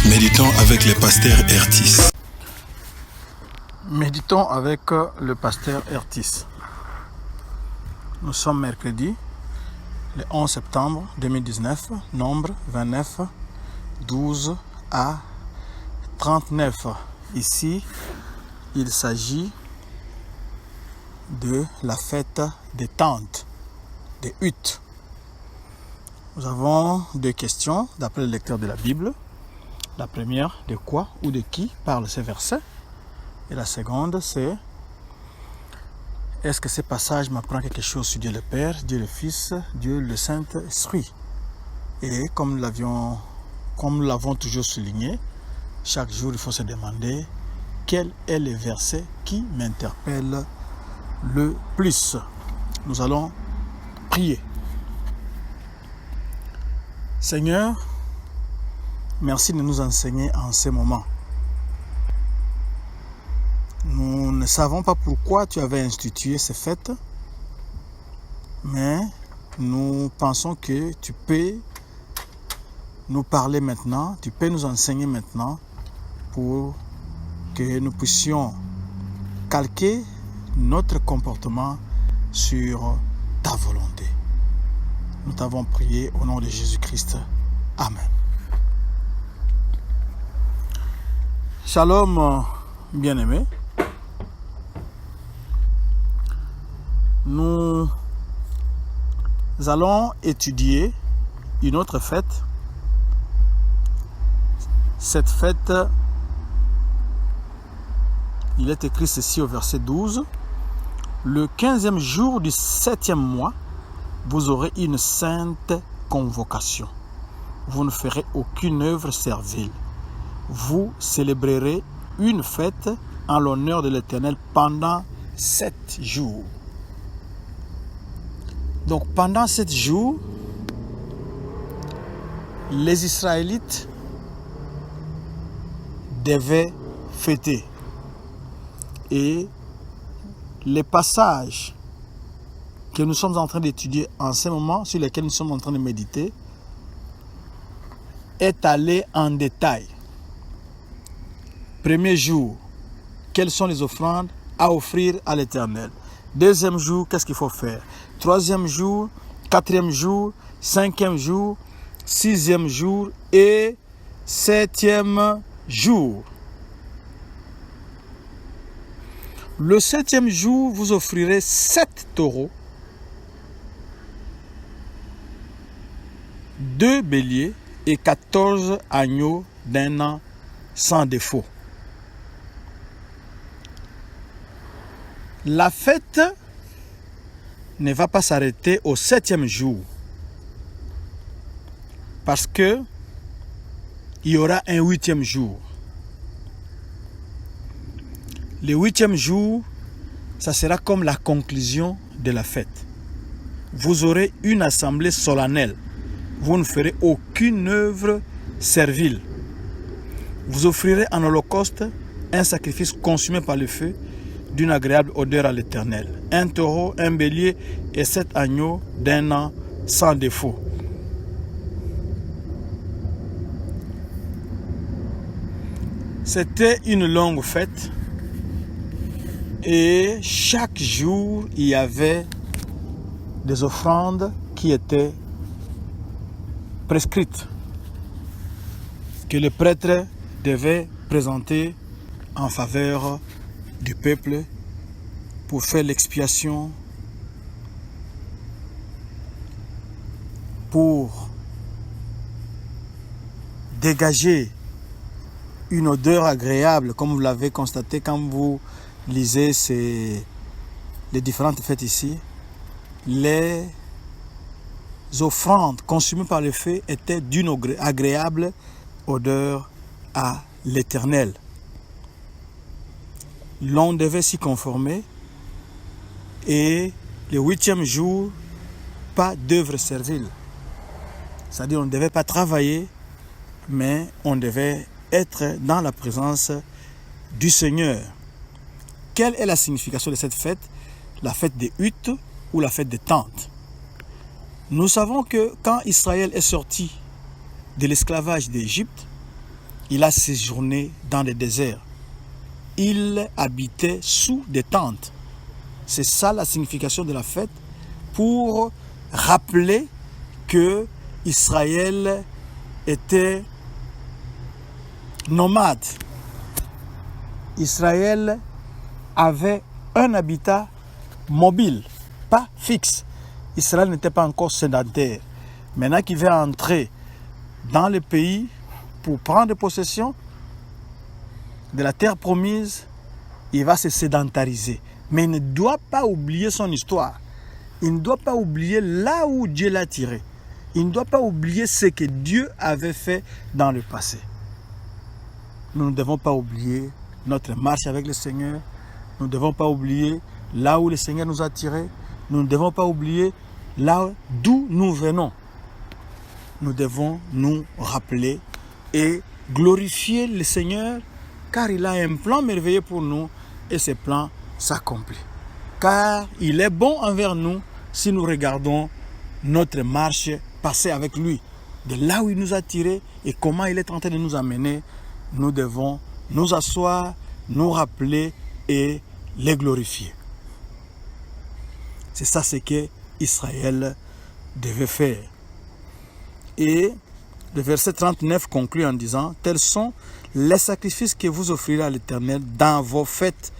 Méditons avec le pasteur Ertis. Méditons avec le pasteur Ertis. Nous sommes mercredi, le 11 septembre 2019, nombre 29, 12 à 39. Ici, il s'agit de la fête des tentes, des huttes. Nous avons deux questions d'après le lecteur de la Bible. La première, de quoi ou de qui parlent ces versets? Et la seconde, c'est est-ce que ce passage m'apprend quelque chose sur Dieu le Père, Dieu le Fils, Dieu le Saint-Esprit? Et comme nous l'avons toujours souligné, chaque jour il faut se demander quel est le verset qui m'interpelle le plus. Nous allons prier. Seigneur, merci de nous enseigner en ce moment. Nous ne savons pas pourquoi tu avais institué ces fêtes, mais nous pensons que tu peux nous parler maintenant, tu peux nous enseigner maintenant pour que nous puissions calquer notre comportement sur ta volonté. Nous t'avons prié au nom de Jésus-Christ. Amen. Shalom, bien-aimés. Nous allons étudier une autre fête. Cette fête, il est écrit ceci au verset 12. Le 15e jour du 7e mois, vous aurez une sainte convocation. Vous ne ferez aucune œuvre servile. Vous célébrerez une fête en l'honneur de l'Éternel pendant 7 jours. Donc pendant 7 jours, les Israélites devaient fêter. Et les passages que nous sommes en train d'étudier en ce moment, sur lesquels nous sommes en train de méditer, est allé en détail. Premier jour, quelles sont les offrandes à offrir à l'Éternel? Deuxième jour, qu'est-ce qu'il faut faire? Troisième jour, quatrième jour, cinquième jour, sixième jour et septième jour. Le septième jour, vous offrirez 7 taureaux, 2 béliers et 14 agneaux d'un an sans défaut. La fête ne va pas s'arrêter au 7e jour parce que il y aura un 8e jour. Le 8e jour, ça sera comme la conclusion de la fête. Vous aurez une assemblée solennelle. Vous ne ferez aucune œuvre servile. Vous offrirez en holocauste un sacrifice consumé par le feu d'une agréable odeur à l'Éternel. Un taureau, un bélier et 7 agneaux d'un an sans défaut. C'était une longue fête et chaque jour il y avait des offrandes qui étaient prescrites que le prêtre devait présenter en faveur du peuple pour faire l'expiation, pour dégager une odeur agréable, comme vous l'avez constaté quand vous lisez les différentes fêtes ici. Les offrandes consumées par le feu étaient d'une agréable odeur à l'Éternel. L'on devait s'y conformer et le 8e jour, pas d'œuvre servile. C'est-à-dire on ne devait pas travailler, mais on devait être dans la présence du Seigneur. Quelle est la signification de cette fête? La fête des huttes ou la fête des tentes? Nous savons que quand Israël est sorti de l'esclavage d'Égypte, il a séjourné dans les déserts. Il habitait sous des tentes. C'est ça la signification de la fête, pour rappeler que Israël était nomade. Israël avait un habitat mobile, pas fixe. Israël n'était pas encore sédentaire. Maintenant qu'il va entrer dans le pays pour prendre possession de la terre promise, il va se sédentariser. Mais il ne doit pas oublier son histoire. Il ne doit pas oublier là où Dieu l'a tiré. Il ne doit pas oublier ce que Dieu avait fait dans le passé. Nous ne devons pas oublier notre marche avec le Seigneur. Nous ne devons pas oublier là où le Seigneur nous a tirés. Nous ne devons pas oublier là d'où nous venons. Nous devons nous rappeler et glorifier le Seigneur, car il a un plan merveilleux pour nous et ce plan s'accomplit. Car il est bon envers nous si nous regardons notre marche passée avec lui. De là où il nous a tirés et comment il est en train de nous amener, nous devons nous asseoir, nous rappeler et les glorifier. C'est ça ce que Israël devait faire. Et le verset 39 conclut en disant: tels sont les sacrifices que vous offrirez à l'Éternel dans vos fêtes,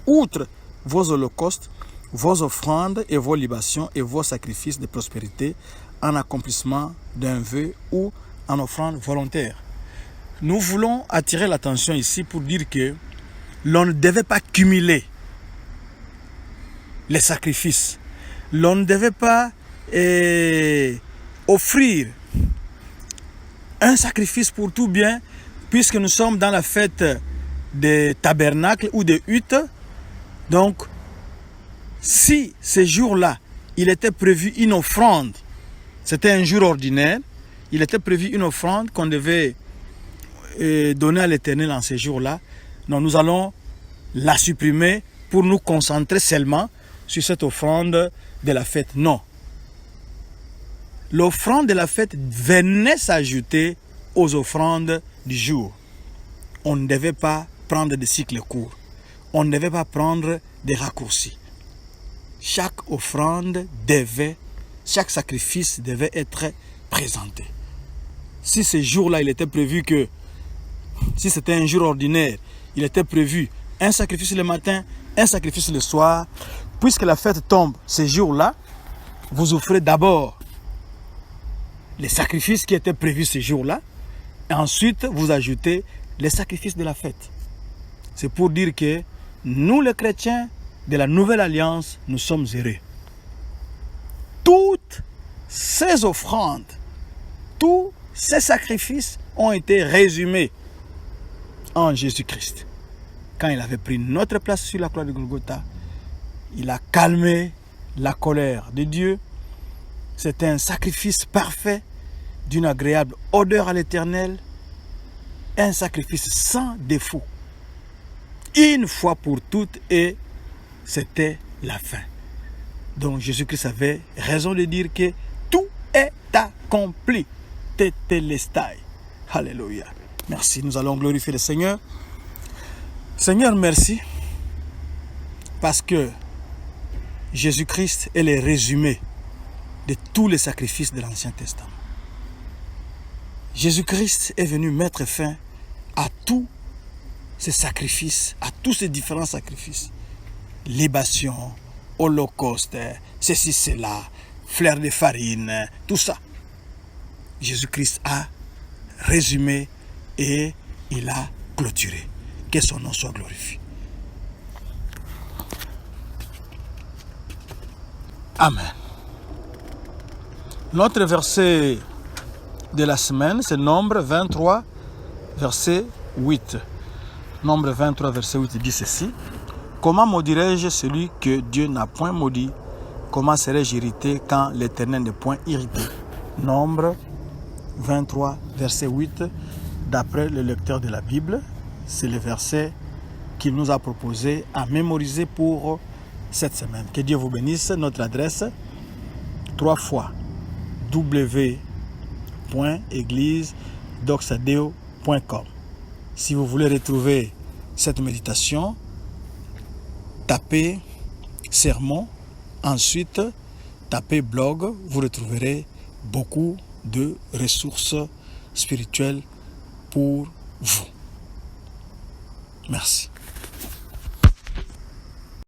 outre vos holocaustes, vos offrandes et vos libations et vos sacrifices de prospérité en accomplissement d'un vœu ou en offrande volontaire. Nous voulons attirer l'attention ici pour dire que l'on ne devait pas cumuler les sacrifices. L'on ne devait pas offrir un sacrifice pour tout bien, puisque nous sommes dans la fête des tabernacles ou des huttes. Donc, si ce jour-là, il était prévu une offrande, c'était un jour ordinaire, il était prévu une offrande qu'on devait donner à l'Éternel en ce jour-là, donc nous allons la supprimer pour nous concentrer seulement sur cette offrande de la fête. Non. L'offrande de la fête venait s'ajouter aux offrandes du jour. On ne devait pas prendre des cycles courts. On ne devait pas prendre des raccourcis. Chaque offrande chaque sacrifice devait être présenté. Si ce jour-là, il était prévu que, si c'était un jour ordinaire, il était prévu un sacrifice le matin, un sacrifice le soir, puisque la fête tombe ce jour-là, vous offrez d'abord les sacrifices qui étaient prévus ce jour-là, et ensuite vous ajoutez les sacrifices de la fête. C'est pour dire que nous, les chrétiens de la Nouvelle Alliance, nous sommes heureux. Toutes ces offrandes, tous ces sacrifices ont été résumés en Jésus-Christ. Quand il avait pris notre place sur la croix de Golgotha, il a calmé la colère de Dieu. C'était un sacrifice parfait, d'une agréable odeur à l'Éternel, un sacrifice sans défaut, une fois pour toutes, et c'était la fin. Donc Jésus-Christ avait raison de dire que tout est accompli. Tetelestai. Alléluia. Merci, nous allons glorifier le Seigneur. Seigneur, merci, parce que Jésus-Christ est le résumé de tous les sacrifices de l'Ancien Testament. Jésus-Christ est venu mettre fin à tous ces sacrifices, à tous ces différents sacrifices. Libation, holocauste, ceci, cela, fleur de farine, tout ça. Jésus-Christ a résumé et il a clôturé. Que son nom soit glorifié. Amen. Notre verset de la semaine, c'est Nombre 23, verset 8. Nombre 23, verset 8 dit ceci: comment maudirais-je celui que Dieu n'a point maudit? Comment serais-je irrité quand l'Éternel n'est point irrité? Nombre 23, verset 8, d'après le lecteur de la Bible, c'est le verset qu'il nous a proposé à mémoriser pour cette semaine. Que Dieu vous bénisse. Notre adresse, 3 fois www.églisedoxadeo.com. Si vous voulez retrouver cette méditation, tapez sermon, ensuite tapez blog, vous retrouverez beaucoup de ressources spirituelles pour vous. Merci.